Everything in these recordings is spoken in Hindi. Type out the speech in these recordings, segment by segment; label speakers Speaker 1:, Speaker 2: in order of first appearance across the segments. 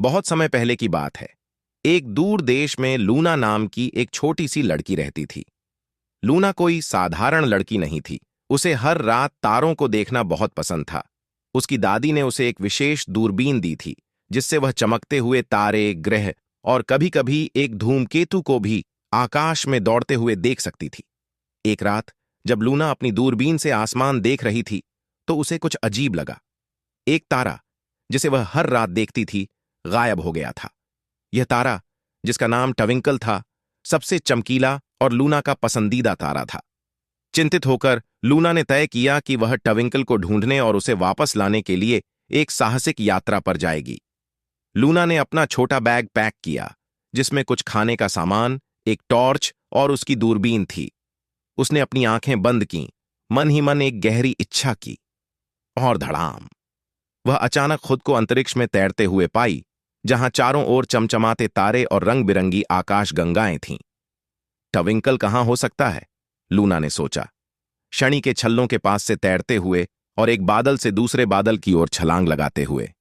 Speaker 1: बहुत समय पहले की बात है। एक दूर देश में लूना नाम की एक छोटी सी लड़की रहती थी। लूना कोई साधारण लड़की नहीं थी। उसे हर रात तारों को देखना बहुत पसंद था। उसकी दादी ने उसे एक विशेष दूरबीन दी थी, जिससे वह चमकते हुए तारे, ग्रह और कभी-कभी एक धूमकेतु को भी आकाश में दौड़ते हुए देख सकती थी। एक रात जब लूना अपनी दूरबीन से आसमान देख रही थी, तो उसे कुछ अजीब लगा। एक तारा, जिसे वह हर रात देखती थी, गायब हो गया था। यह तारा, जिसका नाम ट्विंकल था, सबसे चमकीला और लूना का पसंदीदा तारा था। चिंतित होकर लूना ने तय किया कि वह ट्विंकल को ढूंढने और उसे वापस लाने के लिए एक साहसिक यात्रा पर जाएगी। लूना ने अपना छोटा बैग पैक किया, जिसमें कुछ खाने का सामान, एक टॉर्च और उसकी दूरबीन थी। उसने अपनी आंखें बंद कीं, मन ही मन एक गहरी इच्छा की, और धड़ाम, वह अचानक खुद को अंतरिक्ष में तैरते हुए पाई, जहां चारों ओर चमचमाते तारे और रंग बिरंगी आकाश गंगाएं थीं। ट्विंकल कहां हो सकता है, लूना ने सोचा, शनि के छल्लों के पास से तैरते हुए और एक बादल से दूसरे बादल की ओर छलांग लगाते हुए।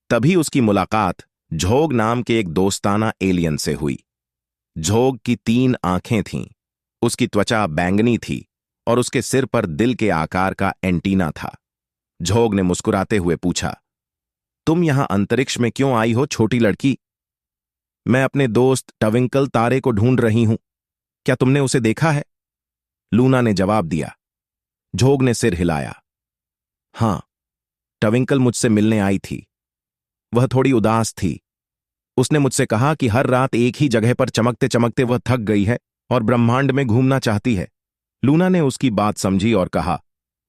Speaker 1: तभी उसकी मुलाकात झोग नाम के एक दोस्ताना एलियन से हुई। झोग की 3 आंखें थीं, उसकी त्वचा बैंगनी थी और उसके सिर पर दिल के आकार का एंटीना था। झोग ने मुस्कुराते हुए पूछा, तुम यहां अंतरिक्ष में क्यों आई हो, छोटी लड़की? मैं अपने दोस्त ट्विंकल तारे को ढूंढ रही हूं। क्या तुमने उसे देखा है? लूना ने जवाब दिया। झोग ने सिर हिलाया। हां, ट्विंकल मुझसे मिलने आई थी। वह थोड़ी उदास थी। उसने मुझसे कहा कि हर रात एक ही जगह पर चमकते चमकते वह थक गई है और ब्रह्मांड में घूमना चाहती है। लूना ने उसकी बात समझी और कहा,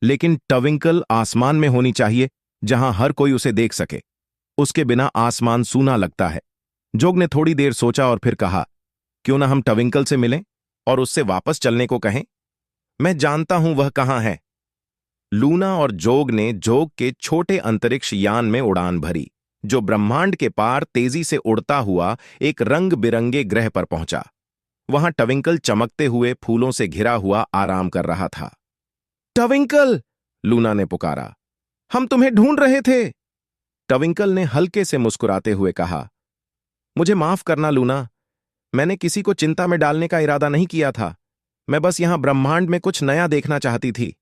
Speaker 1: लेकिन ट्विंकल आसमान में होनी चाहिए, जहां हर कोई उसे देख सके। उसके बिना आसमान सूना लगता है। जोग ने थोड़ी देर सोचा और फिर कहा, क्यों ना हम ट्विंकल से मिलें और उससे वापस चलने को कहें? मैं जानता हूं वह कहां है। लूना और जोग ने जोग के छोटे अंतरिक्ष यान में उड़ान भरी, जो ब्रह्मांड के पार तेजी से उड़ता हुआ एक रंग बिरंगे ग्रह पर पहुंचा। वहां ट्विंकल चमकते हुए फूलों से घिरा हुआ आराम कर रहा था। ट्विंकल, लूना ने पुकारा, हम तुम्हें ढूंढ रहे थे। ट्विंकल ने हल्के से मुस्कुराते हुए कहा, मुझे माफ करना लूना, मैंने किसी को चिंता में डालने का इरादा नहीं किया था। मैं बस यहां ब्रह्मांड में कुछ नया देखना चाहती थी।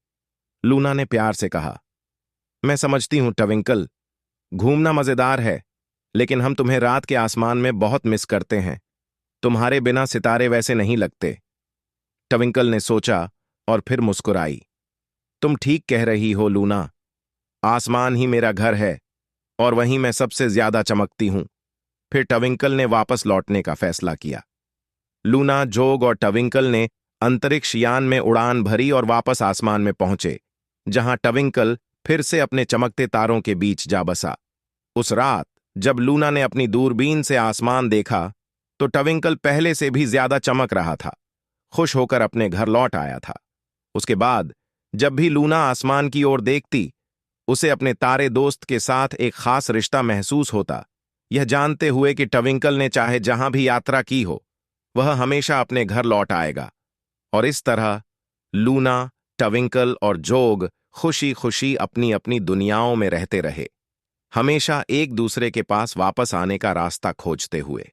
Speaker 1: लूना ने प्यार से कहा, मैं समझती हूं ट्विंकल, घूमना मजेदार है, लेकिन हम तुम्हें रात के आसमान में बहुत मिस करते हैं। तुम्हारे बिना सितारे वैसे नहीं लगते। ट्विंकल ने सोचा और फिर मुस्कुराई। तुम ठीक कह रही हो लूना, आसमान ही मेरा घर है और वहीं मैं सबसे ज्यादा चमकती हूं। फिर ट्विंकल ने वापस लौटने का फैसला किया। लूना, जोग और ट्विंकल ने अंतरिक्ष यान में उड़ान भरी और वापस आसमान में पहुंचे, जहां ट्विंकल फिर से अपने चमकते तारों के बीच जा बसा। उस रात जब लूना ने अपनी दूरबीन से आसमान देखा, तो ट्विंकल पहले से भी ज्यादा चमक रहा था। खुश होकर अपने घर लौट आया था। उसके बाद जब भी लूना आसमान की ओर देखती, उसे अपने तारे दोस्त के साथ एक खास रिश्ता महसूस होता, यह जानते हुए कि ट्विंकल ने चाहे जहां भी यात्रा की हो, वह हमेशा अपने घर लौट आएगा। और इस तरह लूना, ट्विंकल और जोग खुशी खुशी अपनी अपनी दुनियाओं में रहते रहे, हमेशा एक दूसरे के पास वापस आने का रास्ता खोजते हुए।